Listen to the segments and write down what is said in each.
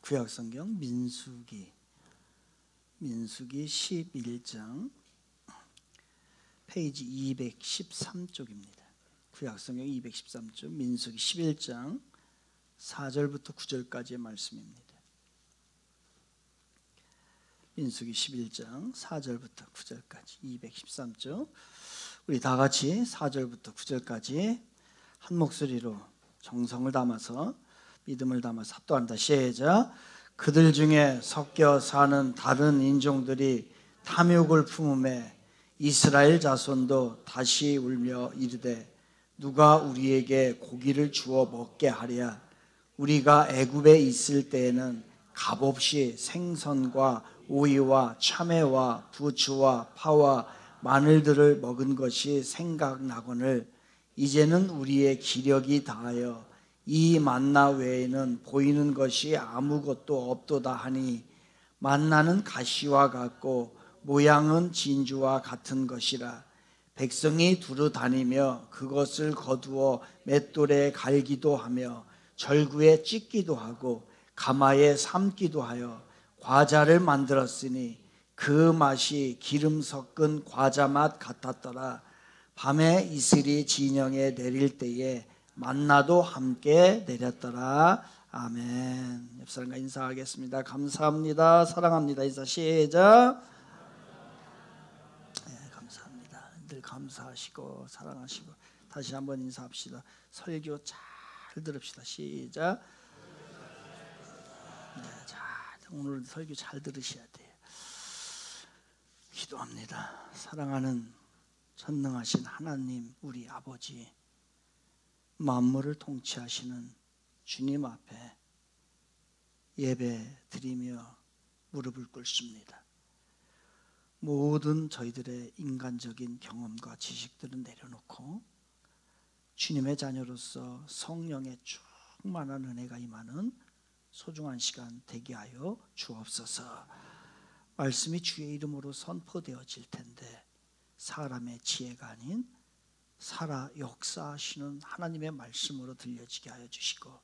구약성경 민수기 11장 페이지 213쪽입니다. 구약성경 213쪽 민수기 11장 4절부터 9절까지의 말씀입니다. 민수기 11장 4절부터 9절까지 213쪽, 우리 다 같이 4절부터 9절까지 한 목소리로 정성을 담아서 믿음을 담아서 합독한다. 시작. 그들 중에 섞여 사는 다른 인종들이 탐욕을 품음에 이스라엘 자손도 다시 울며 이르되 누가 우리에게 고기를 주어 먹게 하랴. 우리가 애굽에 있을 때에는 값없이 생선과 오이와 참외와 부추와 파와 마늘들을 먹은 것이 생각나거늘 이제는 우리의 기력이 다하여 이 만나 외에는 보이는 것이 아무것도 없도다 하니 만나는 가시와 같고 모양은 진주와 같은 것이라. 백성이 두루 다니며 그것을 거두어 맷돌에 갈기도 하며 절구에 찢기도 하고 가마에 삶기도 하여 과자를 만들었으니 그 맛이 기름 섞은 과자 맛 같았더라. 밤에 이슬이 진영에 내릴 때에 만나도 함께 내렸더라. 아멘. 옆 사람과 인사하겠습니다. 감사합니다. 사랑합니다. 인사 시작. 네, 감사합니다. 늘 감사하시고 사랑하시고 다시 한번 인사합시다. 설교 잘 들읍시다. 시작. 네, 오늘 설교 잘 들으셔야 돼요. 기도합니다. 사랑하는 전능하신 하나님, 우리 아버지, 만물을 통치하시는 주님 앞에 예배 드리며 무릎을 꿇습니다. 모든 저희들의 인간적인 경험과 지식들은 내려놓고 주님의 자녀로서 성령의 충만한 은혜가 임하는 소중한 시간 되게 하여 주옵소서. 말씀이 주의 이름으로 선포되어질 텐데 사람의 지혜가 아닌 살아 역사하시는 하나님의 말씀으로 들려지게 하여 주시고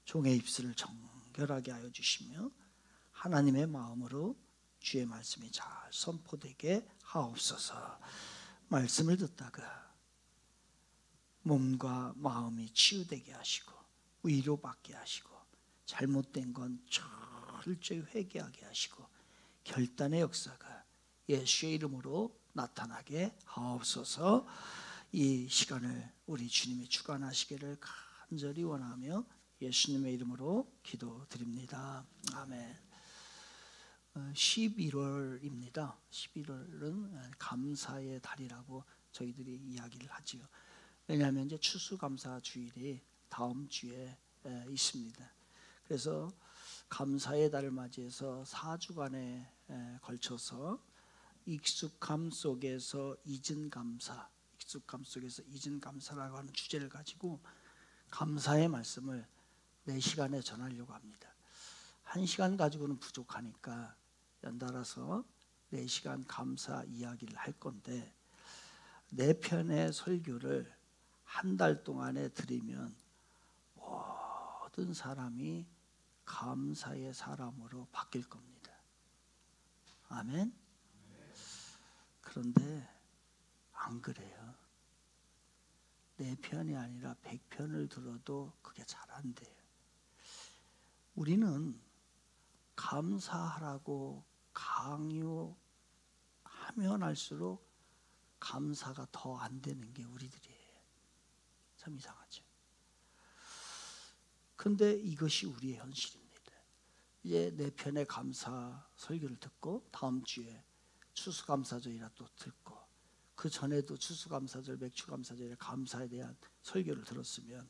종의 입술을 정결하게 하여 주시며 하나님의 마음으로 주의 말씀이 잘 선포되게 하옵소서. 말씀을 듣다가 몸과 마음이 치유되게 하시고 위로받게 하시고 잘못된 건 철저히 회개하게 하시고 결단의 역사가 예수의 이름으로 나타나게 하옵소서. 이 시간을 우리 주님이 주관하시기를 간절히 원하며 예수님의 이름으로 기도드립니다. 아멘. 11월입니다. 11월은 감사의 달이라고 저희들이 이야기를 하지요. 왜냐하면 이제 추수감사 주일이 다음 주에 있습니다. 그래서 감사의 달을 맞이해서 4주간에 걸쳐서 익숙함 속에서 잊은 감사, 익숙함 속에서 잊은 감사라고 하는 주제를 가지고 감사의 말씀을 4시간에 전하려고 합니다. 1시간 가지고는 부족하니까 연달아서 4시간 감사 이야기를 할 건데 4편의 설교를 한 달 동안에 들으면 모든 사람이 감사의 사람으로 바뀔 겁니다. 아멘. 그런데 안 그래요. 4편이 아니라 100편을 들어도 그게 잘 안 돼요. 우리는 감사하라고 강요하면 할수록 감사가 더 안 되는 게 우리들이에요. 참 이상하죠. 근데 이것이 우리의 현실입니다. 이제 4편의 감사 설교를 듣고 다음 주에 추수감사절이라 또 듣고 그 전에도 추수감사절, 맥추감사절에 감사에 대한 설교를 들었으면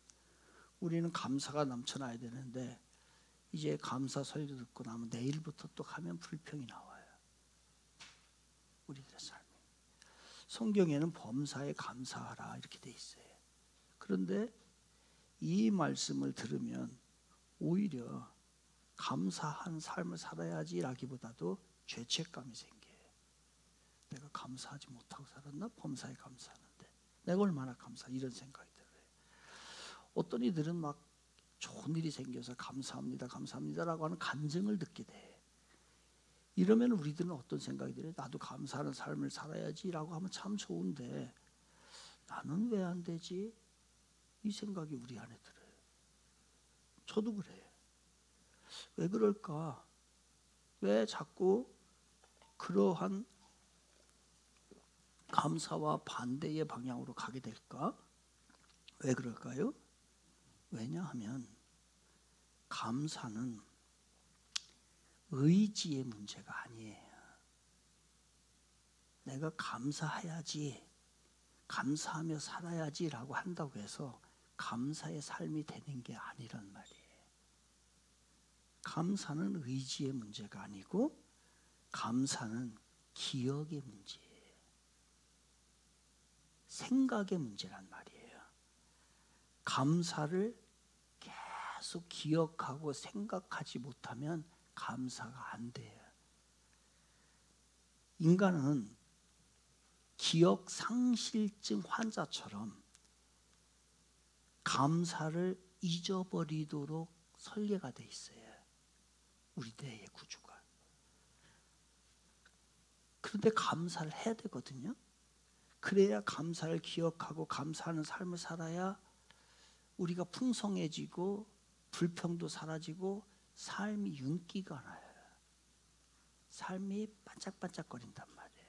우리는 감사가 넘쳐나야 되는데 이제 감사 설교 듣고 나면 내일부터 또 가면 불평이 나와요. 우리들의 삶이. 성경에는 범사에 감사하라 이렇게 돼 있어요. 그런데 이 말씀을 들으면 오히려 감사한 삶을 살아야지라기보다도 죄책감이 생겨요. 내가 감사하지 못하고 살았나? 범사에 감사하는데 내가 얼마나 감사 이런 생각이 들어요. 어떤 이들은 막 좋은 일이 생겨서 감사합니다, 감사합니다라고 하는 간증을 듣게 돼. 이러면 우리들은 어떤 생각이 들어요? 나도 감사하는 삶을 살아야지라고 하면 참 좋은데 나는 왜 안 되지? 이 생각이 우리 안에 들어요. 저도 그래요. 왜 그럴까? 왜 자꾸 그러한 감사와 반대의 방향으로 가게 될까? 왜 그럴까요? 왜냐하면 감사는 의지의 문제가 아니에요. 내가 감사해야지, 감사하며 살아야지라고 한다고 해서 감사의 삶이 되는 게 아니란 말이에요. 감사는 의지의 문제가 아니고 감사는 기억의 문제예요. 생각의 문제란 말이에요. 감사를 계속 기억하고 생각하지 못하면 감사가 안 돼요. 인간은 기억 상실증 환자처럼 감사를 잊어버리도록 설계가 돼 있어요. 우리 뇌의 구조가. 그런데 감사를 해야 되거든요. 그래야 감사를 기억하고 감사하는 삶을 살아야 우리가 풍성해지고 불평도 사라지고 삶이 윤기가 나요. 삶이 반짝반짝거린단 말이에요.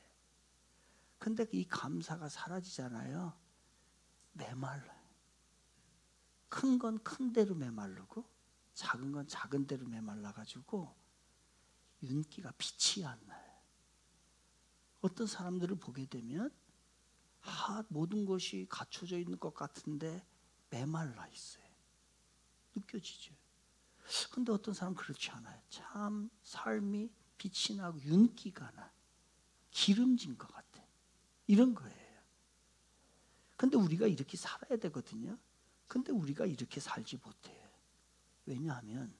근데 이 감사가 사라지잖아요. 메말라요. 큰 건 큰 대로 메마르고 작은 건 작은 대로 메말라가지고 윤기가 빛이 안 나요. 어떤 사람들을 보게 되면 모든 것이 갖춰져 있는 것 같은데 메말라 있어요. 느껴지죠. 근데 어떤 사람은 그렇지 않아요. 참 삶이 빛이 나고 윤기가 나. 기름진 것 같아. 이런 거예요. 근데 우리가 이렇게 살아야 되거든요. 근데 우리가 이렇게 살지 못해요. 왜냐하면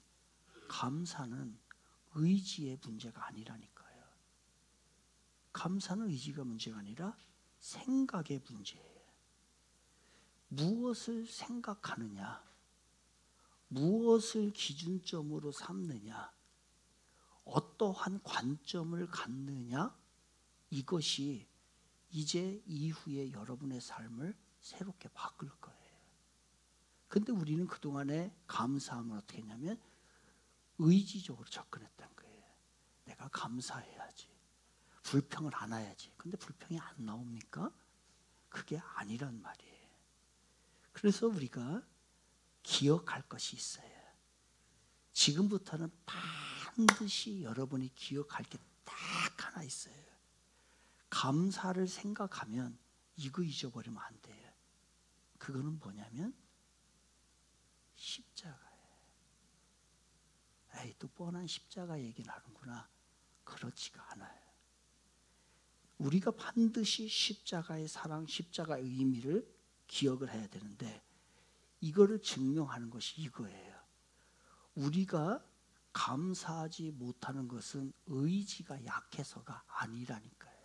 감사는 의지의 문제가 아니라니까요. 감사는 의지가 문제가 아니라 생각의 문제예요. 무엇을 생각하느냐, 무엇을 기준점으로 삼느냐, 어떠한 관점을 갖느냐, 이것이 이제 이후에 여러분의 삶을 새롭게 바꿀 거예요. 근데 우리는 그동안에 감사함을 어떻게 했냐면 의지적으로 접근했던 거예요. 내가 감사해야지. 불평을 안 해야지. 근데 불평이 안 나옵니까? 그게 아니란 말이에요. 그래서 우리가 기억할 것이 있어요. 지금부터는 반드시 여러분이 기억할 게 딱 하나 있어요. 감사를 생각하면 이거 잊어버리면 안 돼요. 그거는 뭐냐면 십자가예요. 에이, 또 뻔한 십자가 얘기를 하는구나. 그렇지가 않아요. 우리가 반드시 십자가의 사랑, 십자가의 의미를 기억을 해야 되는데 이거를 증명하는 것이 이거예요. 우리가 감사하지 못하는 것은 의지가 약해서가 아니라니까요.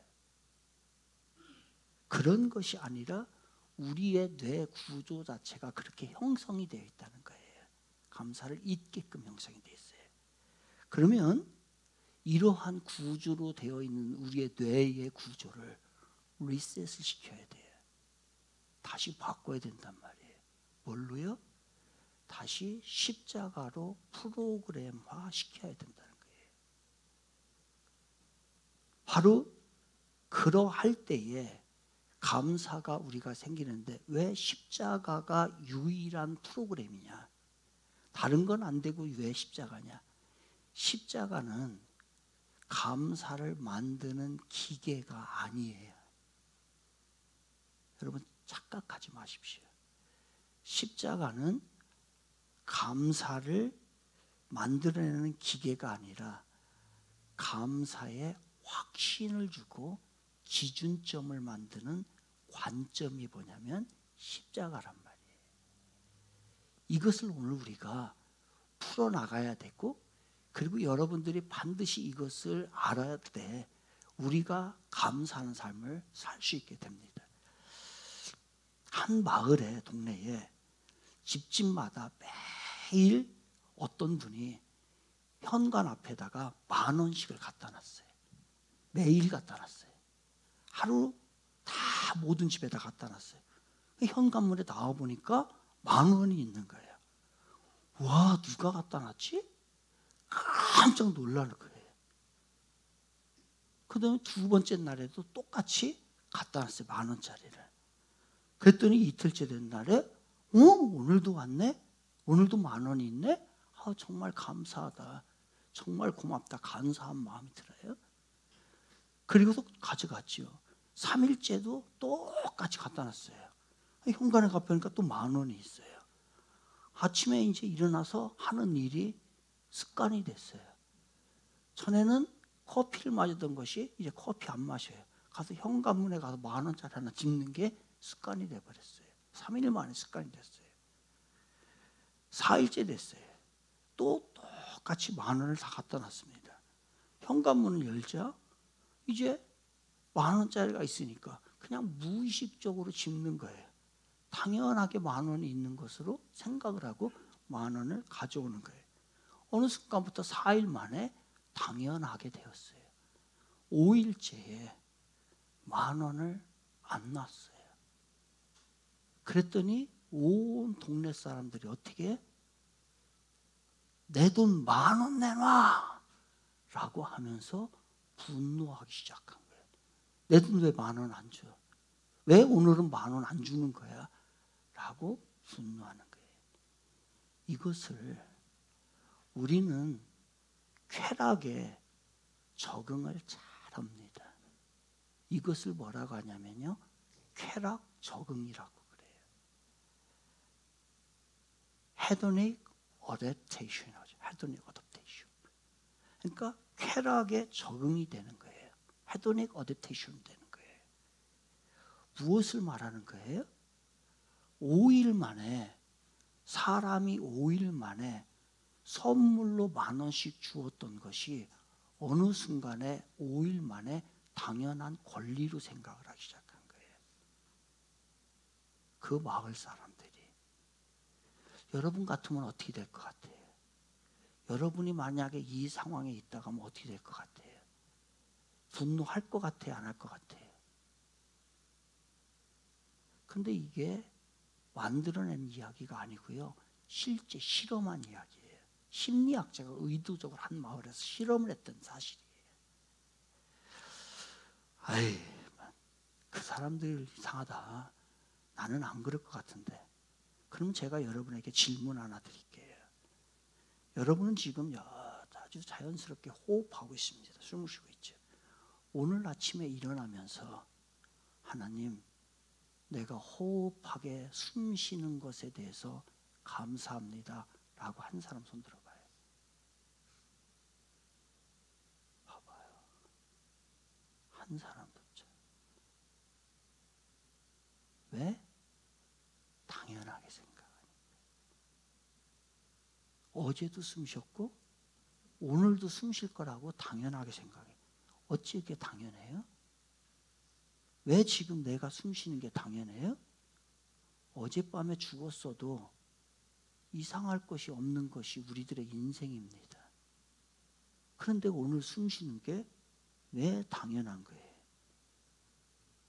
그런 것이 아니라 우리의 뇌 구조 자체가 그렇게 형성이 되어 있다는 거예요. 감사를 잊게끔 형성이 되어 있어요. 그러면 이러한 구조로 되어 있는 우리의 뇌의 구조를 리셋을 시켜야 돼요. 다시 바꿔야 된단 말이에요. 뭘로요? 다시 십자가로 프로그램화 시켜야 된다는 거예요. 바로 그러할 때에 감사가 우리가 생기는데 왜 십자가가 유일한 프로그램이냐? 다른 건 안 되고 왜 십자가냐? 십자가는 감사를 만드는 기계가 아니에요. 여러분 착각하지 마십시오. 십자가는 감사를 만들어내는 기계가 아니라 감사에 확신을 주고 기준점을 만드는 관점이 뭐냐면 십자가란 말이에요. 이것을 오늘 우리가 풀어나가야 되고 그리고 여러분들이 반드시 이것을 알아야 돼 우리가 감사하는 삶을 살 수 있게 됩니다. 한 마을에 동네에 집집마다 매일 어떤 분이 현관 앞에다가 10,000원씩을 갖다 놨어요. 매일 갖다 놨어요. 하루 다 모든 집에다 갖다 놨어요. 현관문에 나와보니까 10,000원이 있는 거예요. 와, 누가 갖다 놨지? 깜짝 놀라는 거예요. 그 다음에 두 번째 날에도 똑같이 갖다 놨어요. 10,000원짜리를. 그랬더니 이틀째 된 날에 오늘도 왔네? 오늘도 10,000원이 있네? 아, 정말 감사하다. 정말 고맙다. 감사한 마음이 들어요. 그리고서 가져갔지요. 3일째도 똑같이 갖다 놨어요. 현관에 가보니까 또 10,000원이 있어요. 아침에 이제 일어나서 하는 일이 습관이 됐어요. 전에는 커피를 마시던 것이 이제 커피 안 마셔요. 가서 현관문에 가서 10,000원짜리 하나 집는 게 습관이 돼버렸어요. 3일 만에 습관이 됐어요. 4일째 됐어요. 또 똑같이 10,000원을 다 갖다 놨습니다. 현관문을 열자 이제 10,000원짜리가 있으니까 그냥 무의식적으로 집는 거예요. 당연하게 10,000원이 있는 것으로 생각을 하고 10,000원을 가져오는 거예요. 어느 순간부터 4일 만에 당연하게 되었어요. 5일째에 10,000원을 안 놨어요. 그랬더니 온 동네 사람들이 어떻게 내 돈 10,000원 내놔 라고 하면서 분노하기 시작한 거예요. 내 돈 왜 10,000원 안 줘? 왜 오늘은 10,000원 안 주는 거야? 라고 분노하는 거예요. 이것을 우리는 쾌락에 적응을 잘합니다. 이것을 뭐라고 하냐면요, 쾌락 적응이라고 그래요. hedonic adaptation이죠. hedonic adaptation. 그러니까 쾌락에 적응이 되는 거예요. hedonic adaptation 되는 거예요. 무엇을 말하는 거예요? 5일 만에 사람이 5일 만에 선물로 10,000원씩 주었던 것이 어느 순간에 5일 만에 당연한 권리로 생각을 하기 시작한 거예요. 그 마을 사람들이. 여러분 같으면 어떻게 될 것 같아요? 여러분이 만약에 이 상황에 있다가 하면 어떻게 될 것 같아요? 분노할 것 같아요? 안 할 것 같아요? 근데 이게 만들어낸 이야기가 아니고요. 실제 실험한 이야기예요. 심리학자가 의도적으로 한 마을에서 실험을 했던 사실이에요. 아이, 그 사람들 이상하다. 나는 안 그럴 것 같은데. 그럼 제가 여러분에게 질문 하나 드릴게요. 여러분은 지금 아주 자연스럽게 호흡하고 있습니다. 숨을 쉬고 있죠. 오늘 아침에 일어나면서 하나님, 내가 호흡하게 숨 쉬는 것에 대해서 감사합니다 라고 한 사람 손 들어봐요. 봐봐요. 한 사람도 없죠. 왜? 당연하게 생각하니까. 어제도 숨 쉬었고 오늘도 숨 쉴 거라고 당연하게 생각해요. 어찌 이렇게 당연해요? 왜 지금 내가 숨 쉬는 게 당연해요? 어젯밤에 죽었어도 이상할 것이 없는 것이 우리들의 인생입니다. 그런데 오늘 숨 쉬는 게 왜 당연한 거예요?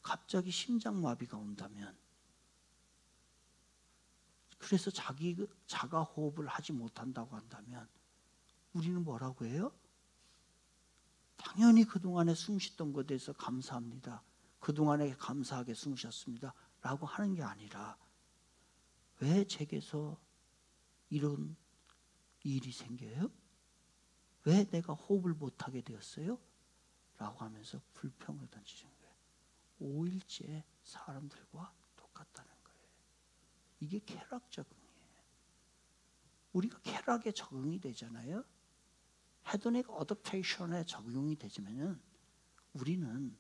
갑자기 심장마비가 온다면, 그래서 자가 호흡을 하지 못한다고 한다면 우리는 뭐라고 해요? 당연히 그동안에 숨 쉬던 것에 대해서 감사합니다. 그동안에 감사하게 숨 쉬었습니다 라고 하는 게 아니라, 왜 제게서 이런 일이 생겨요? 왜 내가 호흡을 못하게 되었어요? 라고 하면서 불평을 던지는 거예요. 5일째 사람들과 똑같다는 거예요. 이게 쾌락 적응이에요. 우리가 쾌락에 적응이 되잖아요. 헤도닉 어댑테이션에 적용이 되지만은 우리는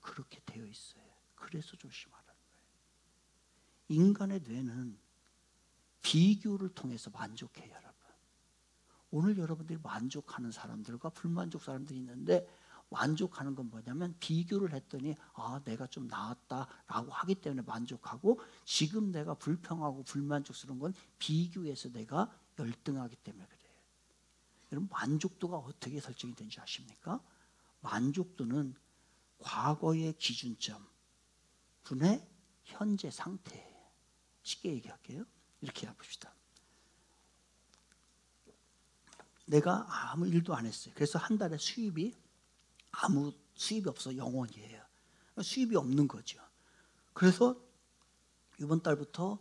그렇게 되어 있어요. 그래서 조심하라는 거예요. 인간의 뇌는 비교를 통해서 만족해요, 여러분. 오늘 여러분들이 만족하는 사람들과 불만족 사람들이 있는데, 만족하는 건 뭐냐면 비교를 했더니 내가 좀 나았다라고 하기 때문에 만족하고, 지금 내가 불평하고 불만족스러운 건 비교해서 내가 열등하기 때문에 그래요. 여러분, 만족도가 어떻게 설정이 되는지 아십니까? 만족도는 과거의 기준점 분의 현재 상태예요. 쉽게 얘기할게요. 이렇게 해봅시다. 내가 아무 일도 안 했어요. 그래서 한 달에 아무 수입이 없어 0원이에요. 수입이 없는 거죠. 그래서 이번 달부터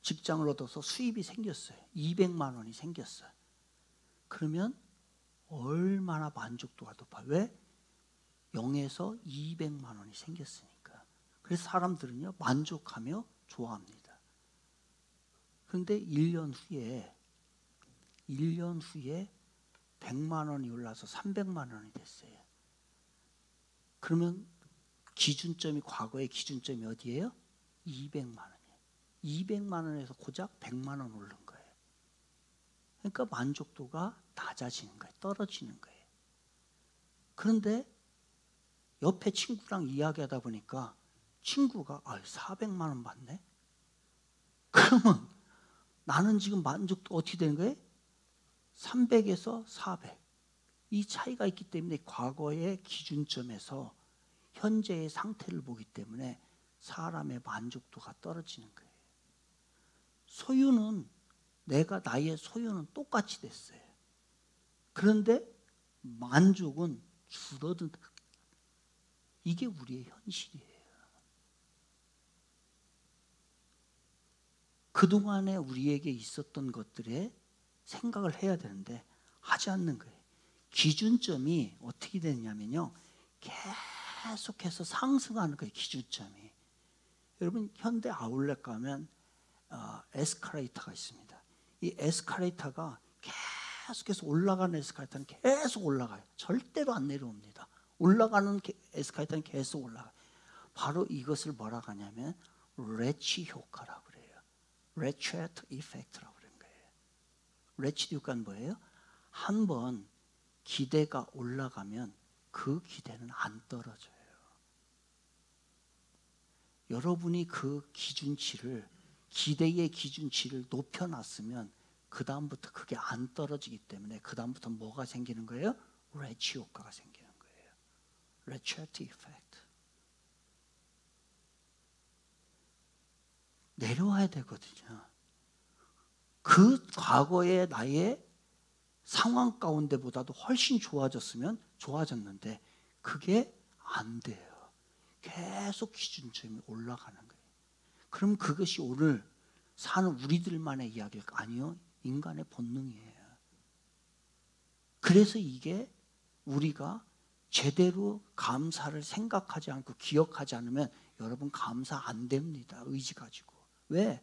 직장을 얻어서 수입이 생겼어요. 200만 원이 생겼어요. 그러면 얼마나 만족도가 높아요? 왜? 0에서 200만 원이 생겼으니까. 그래서 사람들은요, 만족하며 좋아합니다. 그런데 1년 후에 100만 원이 올라서 300만 원이 됐어요. 그러면 기준점이, 과거의 기준점이 어디예요? 200만 원이에요. 200만 원에서 고작 100만 원 오른 거예요. 그러니까 만족도가 낮아지는 거예요. 떨어지는 거예요. 그런데 옆에 친구랑 이야기하다 보니까 친구가 400만 원 받네? 그러면 나는 지금 만족도 어떻게 되는 거예요? 300에서 400. 이 차이가 있기 때문에 과거의 기준점에서 현재의 상태를 보기 때문에 사람의 만족도가 떨어지는 거예요. 나의 소유는 똑같이 됐어요. 그런데 만족은 줄어든다. 이게 우리의 현실이에요. 그동안에 우리에게 있었던 것들에 생각을 해야 되는데 하지 않는 거예요. 기준점이 어떻게 되냐면요, 계속해서 상승하는 거예요. 기준점이. 여러분, 현대 아울렛 가면 에스컬레이터가 있습니다. 이 에스컬레이터가 계속해서 올라가는 에스컬레이터는 계속 올라가요. 절대로 안 내려옵니다. 올라가는 에스컬레이터는 계속 올라가요. 바로 이것을 뭐라고 하냐면 레치 효과라고 그래요. 레치트 이펙트라고 그러는 거예요. 레치 효과는 뭐예요? 한번 기대가 올라가면 그 기대는 안 떨어져요. 여러분이 그 기대의 기준치를 높여놨으면 그 다음부터 그게 안 떨어지기 때문에 그 다음부터 뭐가 생기는 거예요? 레치 효과가 생기는 거예요. 레치트 이펙트. 내려와야 되거든요. 그 과거의 나의 상황 가운데보다도 훨씬 좋아졌는데 그게 안 돼요. 계속 기준점이 올라가는 거예요. 그럼 그것이 오늘 사는 우리들만의 이야기일까? 아니요. 인간의 본능이에요. 그래서 이게 우리가 제대로 감사를 생각하지 않고 기억하지 않으면 여러분 감사 안 됩니다. 의지 가지고. 왜?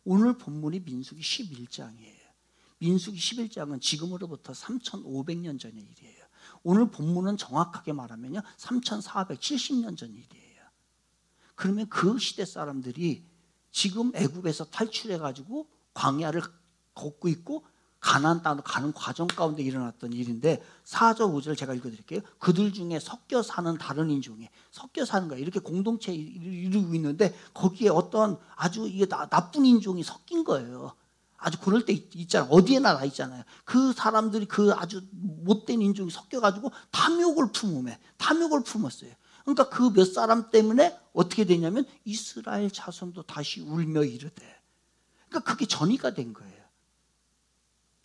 오늘 본문이 민수기 11장이에요. 민수기 11장은 지금으로부터 3,500년 전의 일이에요. 오늘 본문은 정확하게 말하면요 3,470년 전 일이에요. 그러면 그 시대 사람들이 지금 애굽에서 탈출해가지고 광야를 걷고 있고 가나안 땅으로 가는 과정 가운데 일어났던 일인데 4절 5절 제가 읽어드릴게요. 그들 중에 섞여 사는 다른 인종이 섞여 사는 거예요. 이렇게 공동체 이루고 있는데 거기에 어떤 아주 이게 나쁜 인종이 섞인 거예요. 아주 그럴 때 있잖아요. 어디에나 나 있잖아요. 그 사람들이 그 아주 못된 인종이 섞여가지고 탐욕을 품었어요. 그러니까 그 몇 사람 때문에 어떻게 되냐면 이스라엘 자손도 다시 울며 이르되. 그러니까 그게 전이가 된 거예요.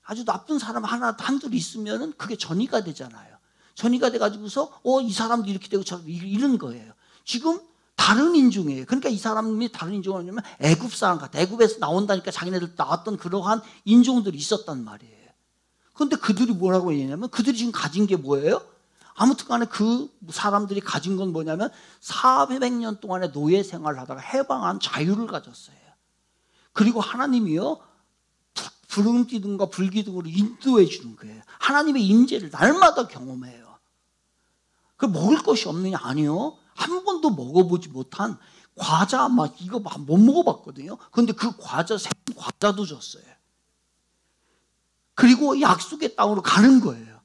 아주 나쁜 사람 한둘 있으면은 그게 전이가 되잖아요. 전이가 돼가지고서 이 사람도 이렇게 되고 저렇게 이런 거예요. 지금 다른 인종이에요. 그러니까 이 사람이 다른 인종은 뭐냐면 애굽 사람 같아. 애굽에서 나온다니까 자기네들 나왔던 그러한 인종들이 있었단 말이에요. 그런데 그들이 뭐라고 얘기하냐면 그들이 지금 가진 게 뭐예요? 아무튼 간에 그 사람들이 가진 건 뭐냐면 400년 동안의 노예 생활을 하다가 해방한 자유를 가졌어요. 그리고 하나님이요 구름 기둥과 불 기둥으로 인도해 주는 거예요. 하나님의 임재를 날마다 경험해요. 그 먹을 것이 없느냐? 아니요. 한 번도 먹어보지 못한 과자 이거 못 먹어봤거든요. 그런데 그 과자도 줬어요. 그리고 약속의 땅으로 가는 거예요.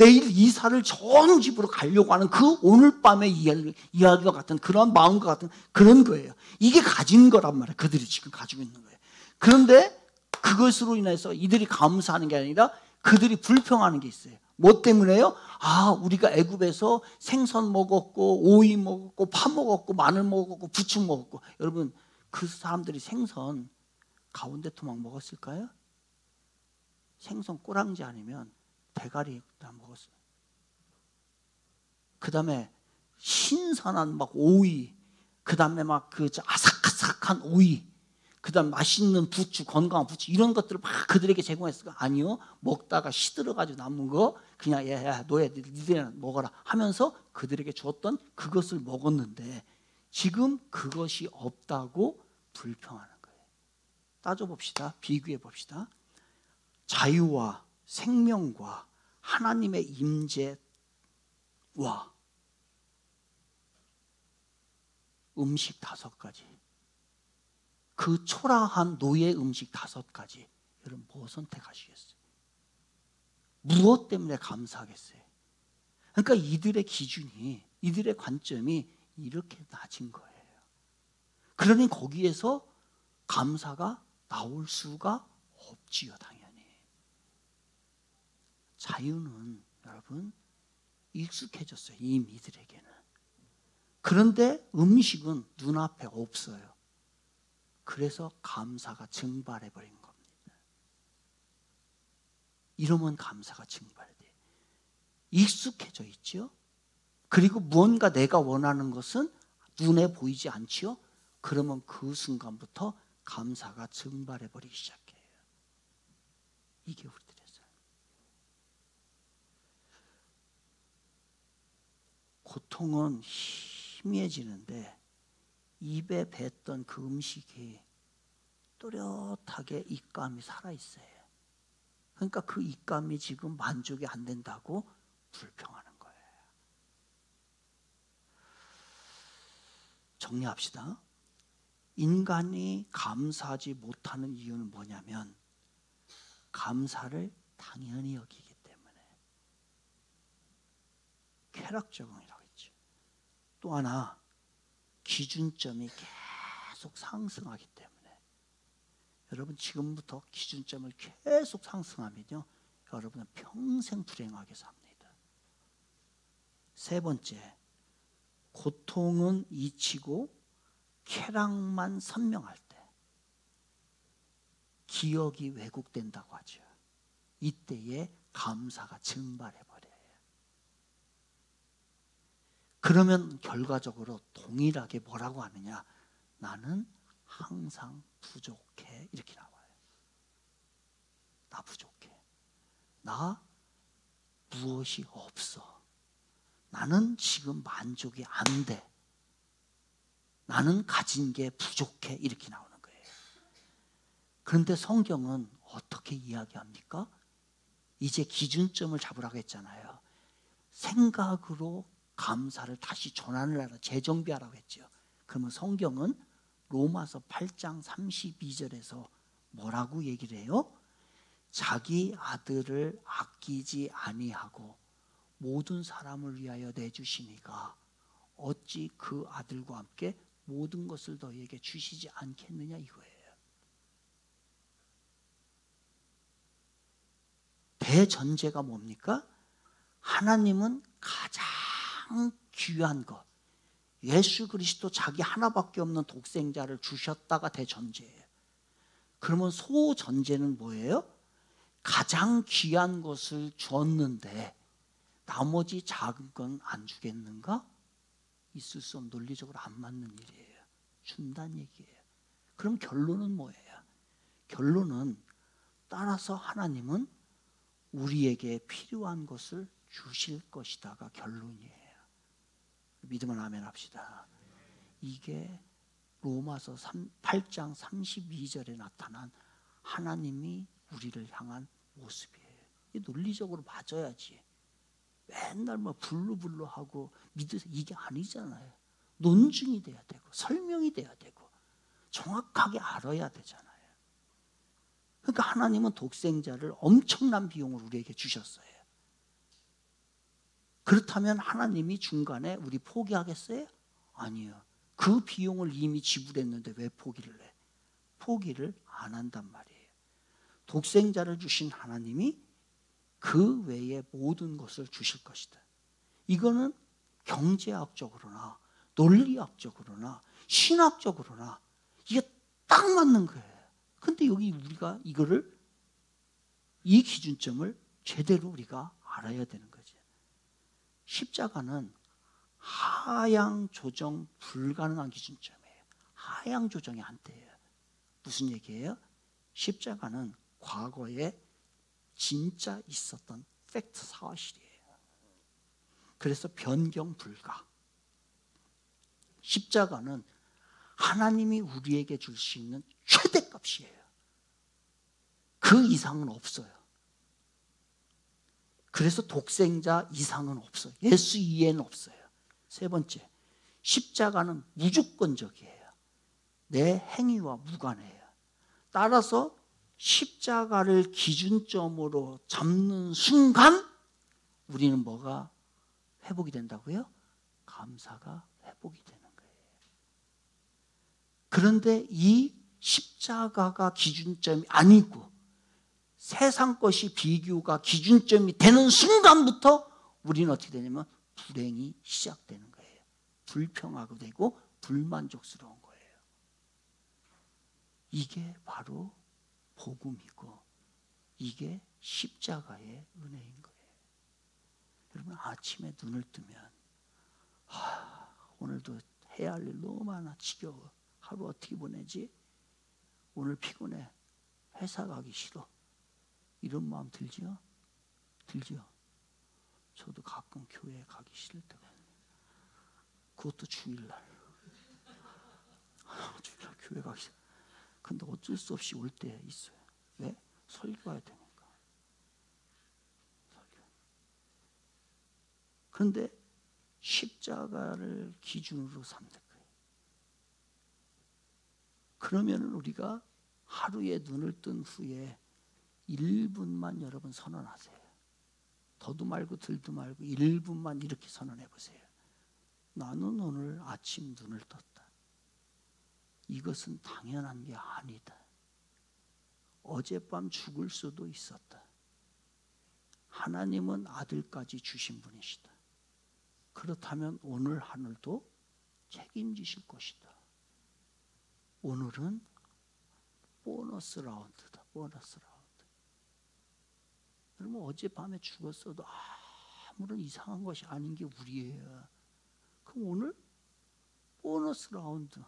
내일 이사를 전 집으로 가려고 하는 그 오늘 밤의 이야기와 같은 그런 마음과 같은 그런 거예요. 이게 가진 거란 말이에요. 그들이 지금 가지고 있는 거예요. 그런데 그것으로 인해서 이들이 감사하는 게 아니라 그들이 불평하는 게 있어요. 뭐 때문에요? 아, 우리가 애굽에서 생선 먹었고 오이 먹었고 파 먹었고 마늘 먹었고 부추 먹었고. 여러분, 그 사람들이 생선 가운데 토막 먹었을까요? 생선 꼬랑지 아니면 대가리 다 먹었어요. 그 다음에 신선한 막 오이, 그 다음에 막 그 아삭아삭한 오이, 그 다음 맛있는 부추, 건강한 부추, 이런 것들을 막 그들에게 제공했을까? 아니요. 먹다가 시들어가지고 남은 거 그냥 야 너야 니들 먹어라 하면서 그들에게 주었던 그것을 먹었는데 지금 그것이 없다고 불평하는 거예요. 따져봅시다. 비교해 봅시다. 자유와 생명과 하나님의 임재와 음식 5가지, 그 초라한 노예 음식 5가지, 여러분 뭐 선택하시겠어요? 무엇 때문에 감사하겠어요? 그러니까 이들의 기준이, 이들의 관점이 이렇게 낮은 거예요. 그러니 거기에서 감사가 나올 수가 없지요, 당연히. 자유는 여러분 익숙해졌어요, 이미 이들에게는. 그런데 음식은 눈앞에 없어요. 그래서 감사가 증발해버린 겁니다. 이러면 감사가 증발돼. 익숙해져 있죠. 그리고 무언가 내가 원하는 것은 눈에 보이지 않지요. 그러면 그 순간부터 감사가 증발해버리기 시작해요. 이게 우리들의 삶. 고통은 희미해지는데 입에 뱉던 그 음식이 또렷하게 입감이 살아있어요. 그러니까 그 입감이 지금 만족이 안 된다고 불평하는 거예요. 정리합시다. 인간이 감사하지 못하는 이유는 뭐냐면 감사를 당연히 여기기 때문에. 쾌락 적응이라고 했죠. 또 하나, 기준점이 계속 상승하기 때문에. 여러분 지금부터 기준점을 계속 상승하면요, 여러분은 평생 불행하게 삽니다. 3번째, 고통은 잊히고 쾌락만 선명할 때 기억이 왜곡된다고 하죠. 이때에 감사가 증발해버려요. 그러면 결과적으로 동일하게 뭐라고 하느냐? 나는 항상 부족해, 이렇게 나와요. 나 부족해. 나 무엇이 없어. 나는 지금 만족이 안 돼. 나는 가진 게 부족해, 이렇게 나오는 거예요. 그런데 성경은 어떻게 이야기합니까? 이제 기준점을 잡으라고 했잖아요. 생각으로 감사를 다시 전환을 하라, 재정비하라고 했죠. 그러면 성경은 로마서 8장 32절에서 뭐라고 얘기를 해요? 자기 아들을 아끼지 아니하고 모든 사람을 위하여 내주시니가 어찌 그 아들과 함께 모든 것을 너희에게 주시지 않겠느냐, 이거예요. 대전제가 뭡니까? 하나님은 가장 귀한 것, 예수 그리스도 자기 하나밖에 없는 독생자를 주셨다가 대전제예요. 그러면 소전제는 뭐예요? 가장 귀한 것을 주었는데 나머지 작은 건 안 주겠는가? 있을 수 없는, 논리적으로 안 맞는 일이에요. 준다는 얘기예요. 그럼 결론은 뭐예요? 결론은 따라서 하나님은 우리에게 필요한 것을 주실 것이다가 결론이에요. 믿으면 아멘 합시다. 이게 로마서 8장 32절에 나타난 하나님이 우리를 향한 모습이에요. 논리적으로 맞아야지. 맨날 뭐 블루블루하고 믿으세요, 이게 아니잖아요. 논증이 돼야 되고 설명이 돼야 되고 정확하게 알아야 되잖아요. 그러니까 하나님은 독생자를 엄청난 비용을 우리에게 주셨어요. 그렇다면 하나님이 중간에 우리 포기하겠어요? 아니요. 그 비용을 이미 지불했는데 왜 포기를 해? 포기를 안 한단 말이에요. 독생자를 주신 하나님이 그 외에 모든 것을 주실 것이다. 이거는 경제학적으로나 논리학적으로나 신학적으로나 이게 딱 맞는 거예요. 근데 여기 우리가 이거를, 이 기준점을 제대로 우리가 알아야 되는 거죠. 십자가는 하향 조정 불가능한 기준점이에요. 하향 조정이 안 돼요. 무슨 얘기예요? 십자가는 과거에 진짜 있었던 팩트, 사실이에요. 그래서 변경 불가. 십자가는 하나님이 우리에게 줄 수 있는 최대값이에요. 그 이상은 없어요. 그래서 독생자 이상은 없어요. 예수 이외에는 없어요. 세 번째, 십자가는 무조건적이에요. 내 행위와 무관해요. 따라서 십자가를 기준점으로 잡는 순간 우리는 뭐가 회복이 된다고요? 감사가 회복이 되는 거예요. 그런데 이 십자가가 기준점이 아니고 세상 것이 비교가 기준점이 되는 순간부터 우리는 어떻게 되냐면 불행이 시작되는 거예요. 불평하게 되고 불만족스러운 거예요. 이게 바로 복음이고 이게 십자가의 은혜인 거예요. 여러분, 아침에 눈을 뜨면 오늘도 해야 할 일 너무 많아, 지겨워, 하루 어떻게 보내지? 오늘 피곤해, 회사 가기 싫어, 이런 마음 들지요? 들지요? 저도 가끔 교회 가기 싫을 때가 있어요. 그것도 주일날. 주일날 교회 가기 싫어. 근데 어쩔 수 없이 올 때 있어요. 왜? 설교해야 되니까. 설교. 그런데 십자가를 기준으로 삼는 거예요. 그러면 우리가 하루에 눈을 뜬 후에 1분만 여러분 선언하세요. 더도 말고 덜도 말고 1분만 이렇게 선언해 보세요. 나는 오늘 아침 눈을 떴다. 이것은 당연한 게 아니다. 어젯밤 죽을 수도 있었다. 하나님은 아들까지 주신 분이시다. 그렇다면 오늘 하늘도 책임지실 것이다. 오늘은 보너스 라운드다. 보너스 라운드. 여러분, 어젯밤에 죽었어도 아무런 이상한 것이 아닌 게 우리예요. 그럼 오늘 보너스 라운드,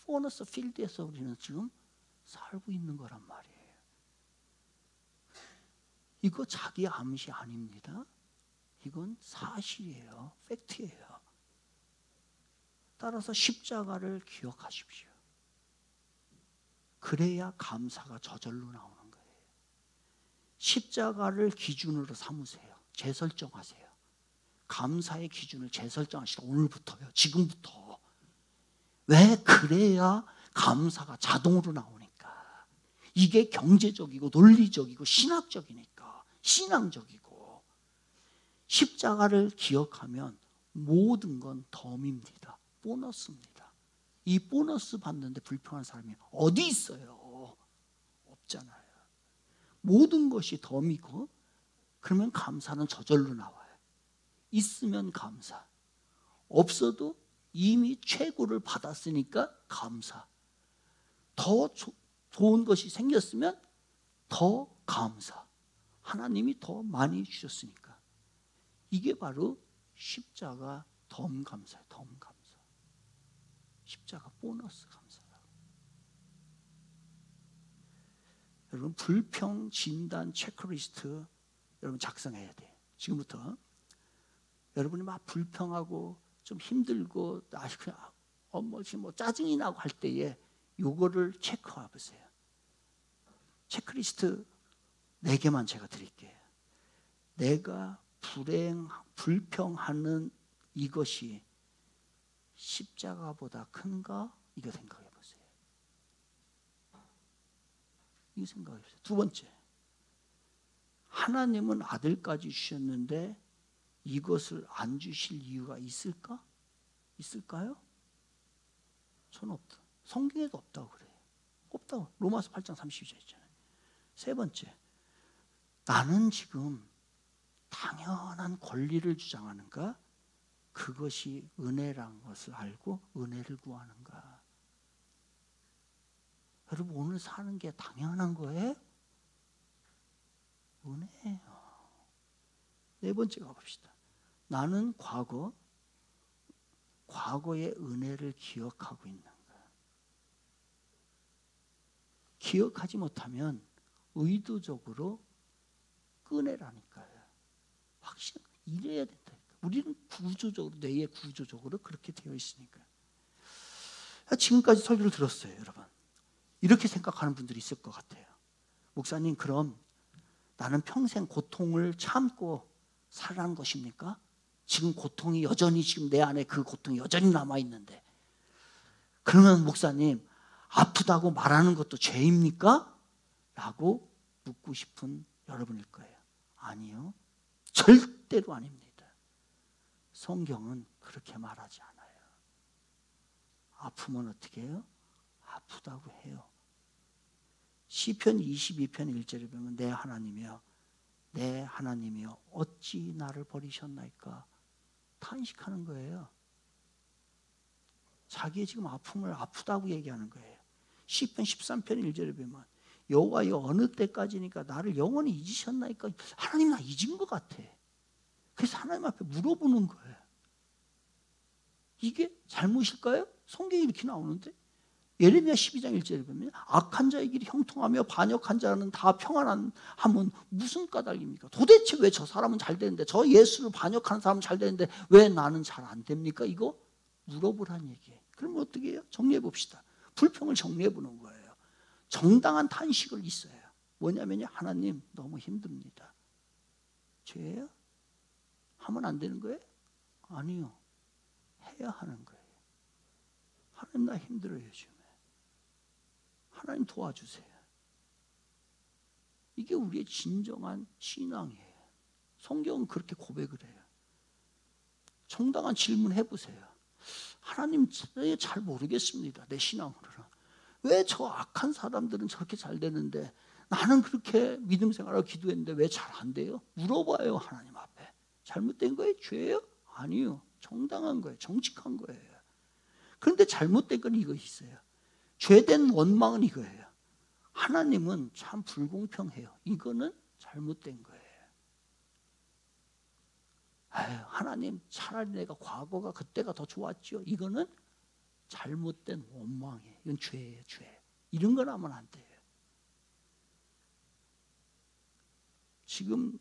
보너스 필드에서 우리는 지금 살고 있는 거란 말이에요. 이거 자기 암시 아닙니다. 이건 사실이에요. 팩트예요. 따라서 십자가를 기억하십시오. 그래야 감사가 저절로 나오는 거예요. 십자가를 기준으로 삼으세요. 재설정하세요. 감사의 기준을 재설정하시다. 오늘부터요. 지금부터. 왜? 그래야 감사가 자동으로 나오니까. 이게 경제적이고 논리적이고 신학적이니까. 신앙적이고. 십자가를 기억하면 모든 건 덤입니다. 보너스입니다. 이 보너스 받는데 불평한 사람이 어디 있어요? 없잖아요. 모든 것이 덤이고, 그러면 감사는 저절로 나와요. 있으면 감사, 없어도 이미 최고를 받았으니까 감사. 더 좋은 것이 생겼으면 더 감사. 하나님이 더 많이 주셨으니까. 이게 바로 십자가 덤 감사예요. 덤 감사. 십자가 보너스 감사라고. 여러분, 불평 진단 체크리스트 여러분 작성해야 돼요. 지금부터. 여러분이 막 불평하고 좀 힘들고 뭐 짜증이 나고 할 때에 요거를 체크해 보세요. 체크리스트 4개만 제가 드릴게요. 내가 불평하는 이것이 십자가보다 큰가? 이거 생각해 보세요. 이거 생각해 보세요. 두 번째, 하나님은 아들까지 주셨는데 이것을 안 주실 이유가 있을까? 있을까요? 저는 없다. 성경에도 없다고 그래요. 없다고. 로마서 8장 32절 있잖아요. 세 번째, 나는 지금 당연한 권리를 주장하는가? 그것이 은혜란 것을 알고 은혜를 구하는가? 여러분, 오늘 사는 게 당연한 거예요? 은혜예요. 네 번째 가봅시다. 나는 과거의 은혜를 기억하고 있는가? 기억하지 못하면 의도적으로 꺼내라니까요. 확실히 이래야 된다니까. 우리는 구조적으로, 뇌의 구조적으로 그렇게 되어 있으니까. 지금까지 설교를 들었어요, 여러분. 이렇게 생각하는 분들이 있을 것 같아요. 목사님, 그럼 나는 평생 고통을 참고 살라는 것입니까? 지금 고통이 여전히, 지금 내 안에 그 고통이 여전히 남아있는데, 그러면 목사님, 아프다고 말하는 것도 죄입니까? 라고 묻고 싶은 여러분일 거예요. 아니요, 절대로 아닙니다. 성경은 그렇게 말하지 않아요. 아프면 어떻게 해요? 아프다고 해요. 시편 22편 1절에 보면 내 하나님이여 어찌 나를 버리셨나이까 탄식하는 거예요. 자기의 지금 아픔을 아프다고 얘기하는 거예요. 시편 13편 1절에 보면 여호와여 어느 때까지니까 나를 영원히 잊으셨나이까. 하나님 나 잊은 것 같아. 그래서 하나님 앞에 물어보는 거예요. 이게 잘못일까요? 성경이 이렇게 나오는데 예레미야 12장 1절에 보면 악한 자의 길이 형통하며 반역한 자는 다 평안하면 무슨 까닭입니까? 도대체 왜 저 사람은 잘 되는데, 저 예수를 반역하는 사람은 잘 되는데 왜 나는 잘 안 됩니까? 이거 물어보라는 얘기예요. 그럼 어떻게 해요? 정리해 봅시다. 불평을 정리해 보는 거예요. 정당한 탄식을 있어요. 뭐냐면요, 하나님 너무 힘듭니다. 죄예요? 하면 안 되는 거예요? 아니요, 해야 하는 거예요. 하나님 나 힘들어요 요즘에. 하나님 도와주세요. 이게 우리의 진정한 신앙이에요. 성경은 그렇게 고백을 해요. 정당한 질문 해보세요. 하나님 잘 모르겠습니다. 내 신앙으로는. 왜 저 악한 사람들은 저렇게 잘 되는데 나는 그렇게 믿음 생활하고 기도했는데 왜 잘 안 돼요? 물어봐요, 하나님 앞에. 잘못된 거예요? 죄예요? 아니요. 정당한 거예요. 정직한 거예요. 그런데 잘못된 건 이거 있어요. 죄된 원망은 이거예요. 하나님은 참 불공평해요. 이거는 잘못된 거예요. 아유, 하나님 차라리 내가 과거가 그때가 더 좋았죠. 이거는 잘못된 원망이에요. 이건 죄예요, 죄. 이런 건 하면 안 돼요. 지금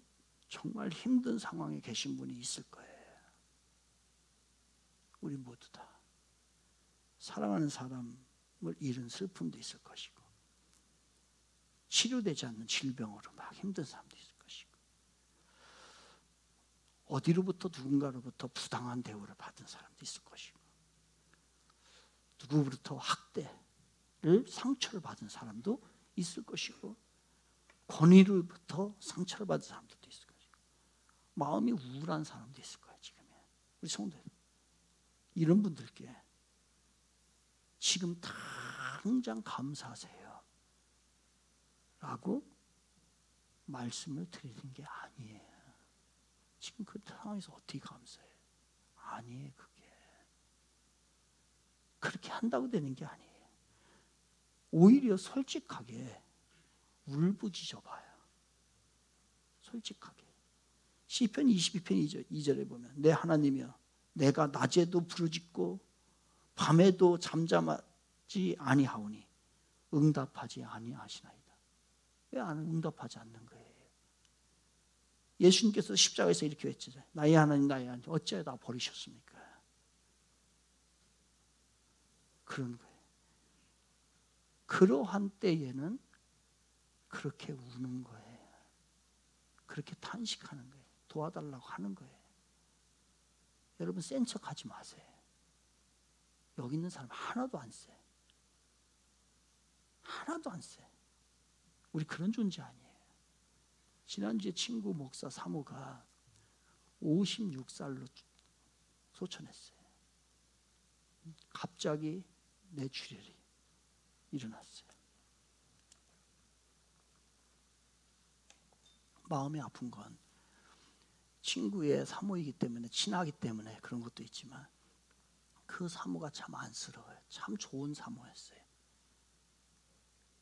정말 힘든 상황에 계신 분이 있을 거예요. 우리 모두 다. 사랑하는 사람을 잃은 슬픔도 있을 것이고, 치료되지 않는 질병으로 막 힘든 사람도 있을 것이고, 어디로부터 누군가로부터 부당한 대우를 받은 사람도 있을 것이고, 누구로부터 학대를 상처를 받은 사람도 있을 것이고, 권위로부터 상처를 받은 사람들도 있을 것이고, 마음이 우울한 사람도 있을 거예요. 지금 우리 성도들, 이런 분들께 지금 당장 감사하세요 라고 말씀을 드리는 게 아니에요. 지금 그 상황에서 어떻게 감사해요? 아니에요. 그게 그렇게 한다고 되는 게 아니에요. 오히려 솔직하게 울부짖어 봐요. 솔직하게. 시편 22편 2절에 보면 내 하나님이여 내가 낮에도 부르짖고 밤에도 잠잠하지 아니하오니 응답하지 아니하시나이다. 왜 안 응답하지 않는 거예요? 예수님께서 십자가에서 이렇게 외치잖아요. 나의 하나님 나의 하나님 어찌하여 나 버리셨습니까? 그런 거예요. 그러한 때에는 그렇게 우는 거예요. 그렇게 탄식하는 거예요. 도와달라고 하는 거예요. 여러분 센 척하지 마세요. 여기 있는 사람 하나도 안 세. 하나도 안 세. 우리 그런 존재 아니에요. 지난주에 친구 목사 사모가 56살로 소천했어요. 갑자기 뇌출혈이 일어났어요. 마음이 아픈 건 친구의 사모이기 때문에, 친하기 때문에 그런 것도 있지만 그 사모가 참 안쓰러워요. 참 좋은 사모였어요.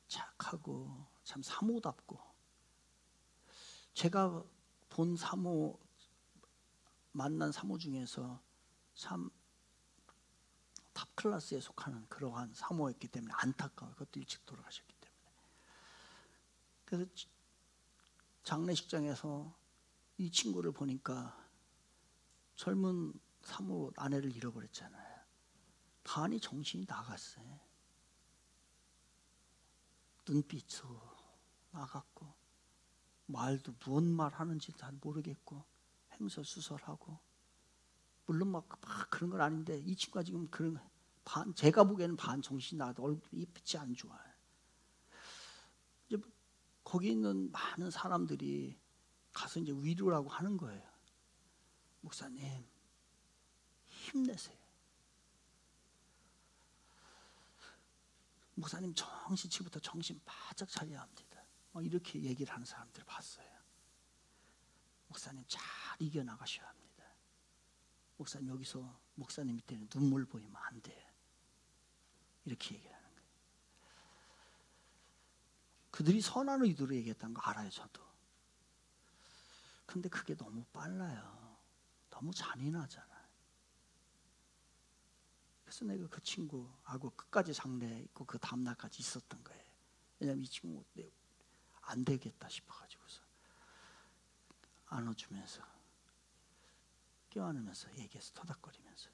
착하고 참 사모답고, 제가 본 사모, 만난 사모 중에서 참 탑 클래스에 속하는 그러한 사모였기 때문에 안타까워요. 그것도 일찍 돌아가셨기 때문에. 그래서 장례식장에서 이 친구를 보니까 젊은 사모 아내를 잃어버렸잖아요. 간이 정신이 나갔어요. 눈빛도 나갔고, 말도 무슨 말 하는지 잘 모르겠고, 행설수설하고, 물론 막 그런 건 아닌데 이 친구가 지금 그런 제가 보기에는 반 정신이 나가도 얼굴이 빛이 안 좋아요. 이제 거기 있는 많은 사람들이 가서 이제 위로라고 하는 거예요. 목사님, 힘내세요. 목사님, 지금부터 정신 바짝 차려야 합니다. 이렇게 얘기를 하는 사람들을 봤어요. 목사님, 잘 이겨나가셔야 합니다. 목사님, 여기서 목사님 밑에는 눈물 보이면 안 돼. 이렇게 얘기를 하는 거예요. 그들이 선한 의도로 얘기했다는 거 알아요, 저도. 근데 그게 너무 빨라요. 너무 잔인하잖아요. 그래서 내가 그 친구하고 끝까지 장례 있고 그 다음날까지 있었던 거예요. 왜냐면 이 친구 안 되겠다 싶어가지고서 안아주면서, 껴안으면서 얘기해서 토닥거리면서,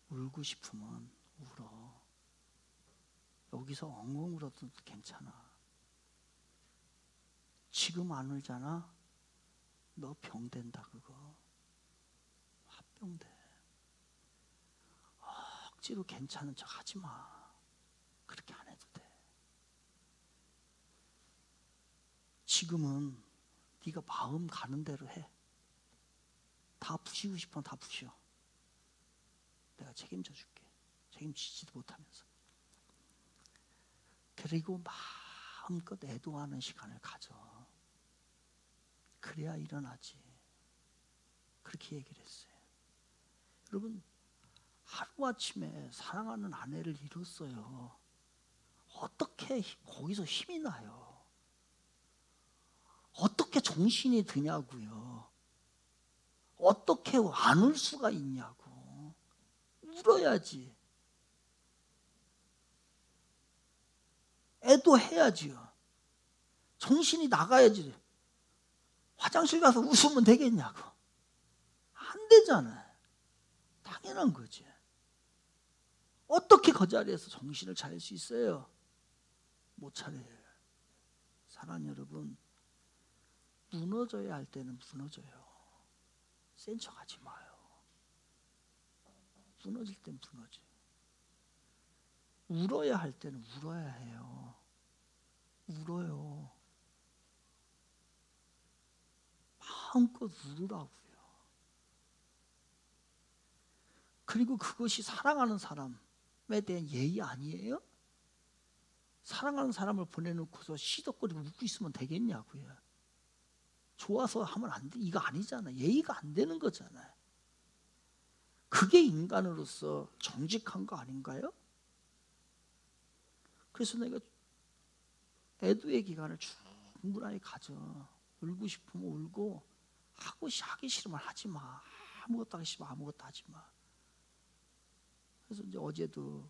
울고 싶으면 울어. 여기서 엉엉 울어도 괜찮아. 지금 안 울잖아? 너 병된다 그거. 화병돼. 억지로 괜찮은 척 하지 마. 그렇게 안 해도 돼. 지금은 네가 마음 가는 대로 해. 다 부시고 싶으면 다 부셔. 내가 책임져 줄게. 책임지지도 못하면서. 그리고 마음껏 애도하는 시간을 가져. 그래야 일어나지. 그렇게 얘기를 했어요. 여러분, 하루아침에 사랑하는 아내를 잃었어요. 어떻게 거기서 힘이 나요? 어떻게 정신이 드냐고요? 어떻게 안 울 수가 있냐고. 울어야지. 애도해야지요. 정신이 나가야지. 화장실 가서 웃으면 되겠냐고. 안 되잖아요. 당연한 거지. 어떻게 그 자리에서 정신을 차릴 수 있어요? 못 차려요. 사랑하는 여러분, 무너져야 할 때는 무너져요. 센 척하지 마요. 무너질 땐 무너져. 울어야 할 때는 울어야 해요. 울어요. 마음껏 울으라고요. 그리고 그것이 사랑하는 사람에 대한 예의 아니에요? 사랑하는 사람을 보내놓고서 시덕거리고 웃고 있으면 되겠냐고요. 좋아서 하면 안 돼. 이거 아니잖아. 예의가 안 되는 거잖아요. 그게 인간으로서 정직한 거 아닌가요? 그래서 내가 애도의 기간을 충분하게 가져. 울고 싶으면 울고, 하기 싫으면 하지 마. 아무것도 하기 싫으면 아무것도 하지 마. 그래서 이제 어제도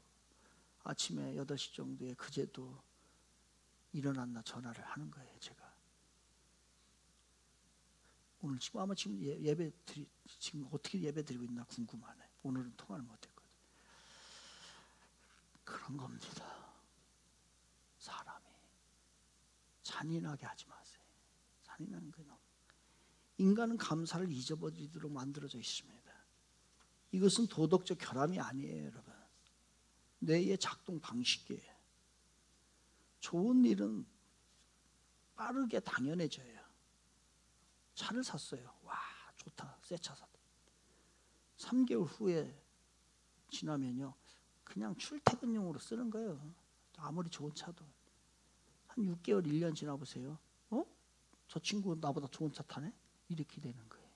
아침에 8시 정도에 그제도 일어났나 전화를 하는 거예요, 제가. 오늘 지금 아마 지금 지금 어떻게 예배 드리고 있나 궁금하네. 오늘은 통화를 못 했거든. 그런 겁니다. 사람이 잔인하게 하지 마세요. 잔인한 거 너무. 인간은 감사를 잊어버리도록 만들어져 있습니다. 이것은 도덕적 결함이 아니에요, 여러분. 뇌의 작동 방식이에요. 좋은 일은 빠르게 당연해져요. 차를 샀어요. 와, 좋다. 새 차 샀다. 3개월 후에 지나면요. 그냥 출퇴근용으로 쓰는 거예요. 아무리 좋은 차도. 한 6개월, 1년 지나보세요. 저 친구 나보다 좋은 차 타네? 이렇게 되는 거예요.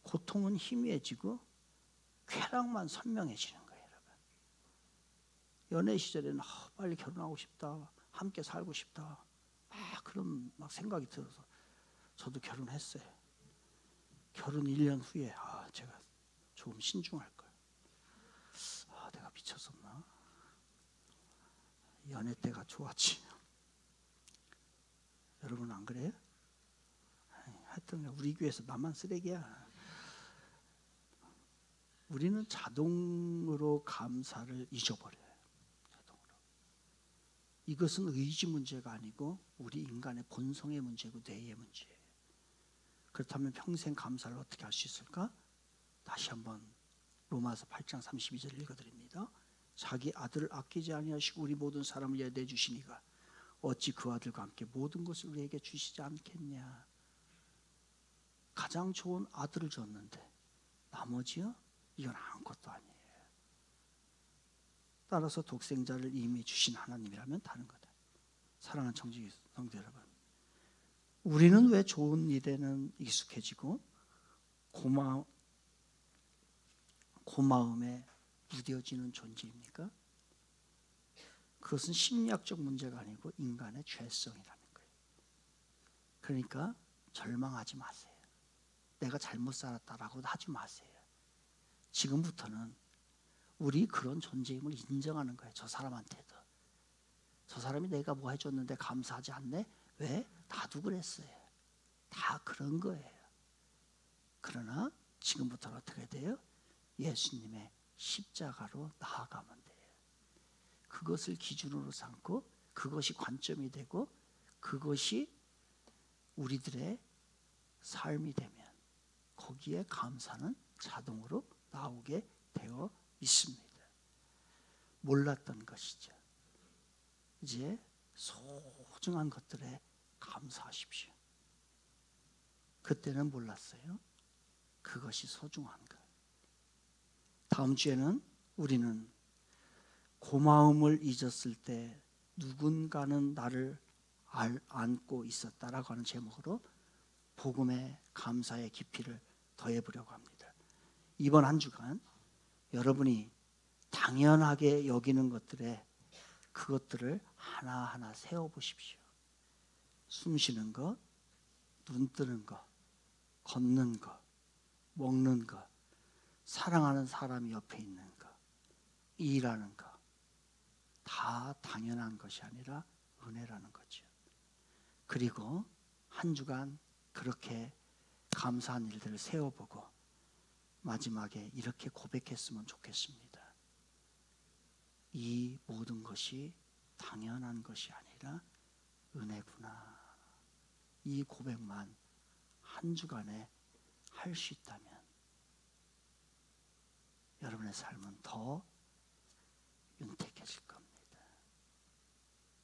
고통은 희미해지고 쾌락만 선명해지는 거예요, 여러분. 연애 시절에는 빨리 결혼하고 싶다, 함께 살고 싶다, 그런 막 생각이 들어서 저도 결혼했어요. 결혼 1년 후에 제가 조금 신중할 걸. 내가 미쳤었나? 연애 때가 좋았지. 여러분 안 그래요? 하여튼 우리 교회에서 나만 쓰레기야. 우리는 자동으로 감사를 잊어버려요. 자동으로. 이것은 의지 문제가 아니고 우리 인간의 본성의 문제고 뇌의 문제예요. 그렇다면 평생 감사를 어떻게 할 수 있을까? 다시 한번 로마서 8장 32절 읽어드립니다. 자기 아들을 아끼지 아니하시고 우리 모든 사람을 위하여 내주시니가 어찌 그 아들과 함께 모든 것을 우리에게 주시지 않겠냐. 가장 좋은 아들을 줬는데 나머지요? 이건 아무것도 아니에요. 따라서 독생자를 이미 주신 하나님이라면 다른 거다. 사랑하는 청지 성도 여러분, 우리는 왜 좋은 일에는 익숙해지고 고마움에 무뎌지는 존재입니까? 그것은 심리학적 문제가 아니고 인간의 죄성이라는 거예요. 그러니까 절망하지 마세요. 내가 잘못 살았다라고 하지 마세요. 지금부터는 우리 그런 존재임을 인정하는 거예요. 저 사람한테도. 저 사람이 내가 뭐 해줬는데 감사하지 않네? 왜? 나도 그랬어요. 다 그런 거예요. 그러나 지금부터는 어떻게 돼요? 예수님의 십자가로 나아가면 돼요. 그것을 기준으로 삼고 그것이 관점이 되고 그것이 우리들의 삶이 되면 거기에 감사는 자동으로 나오게 되어 있습니다. 몰랐던 것이죠. 이제 소중한 것들에 감사하십시오. 그때는 몰랐어요. 그것이 소중한 것. 다음 주에는 우리는 고마움을 잊었을 때 누군가는 나를 안고 있었다라고 하는 제목으로 복음의 감사의 깊이를 더해보려고 합니다. 이번 한 주간 여러분이 당연하게 여기는 것들에 그것들을 하나하나 세워보십시오. 숨 쉬는 것, 눈 뜨는 것, 걷는 것, 먹는 것, 사랑하는 사람이 옆에 있는 것, 일하는 것, 다 당연한 것이 아니라 은혜라는 거죠. 그리고 한 주간 그렇게 감사한 일들을 세워보고 마지막에 이렇게 고백했으면 좋겠습니다. 이 모든 것이 당연한 것이 아니라 은혜구나. 이 고백만 한 주간에 할 수 있다면 여러분의 삶은 더 윤택해질 겁니다.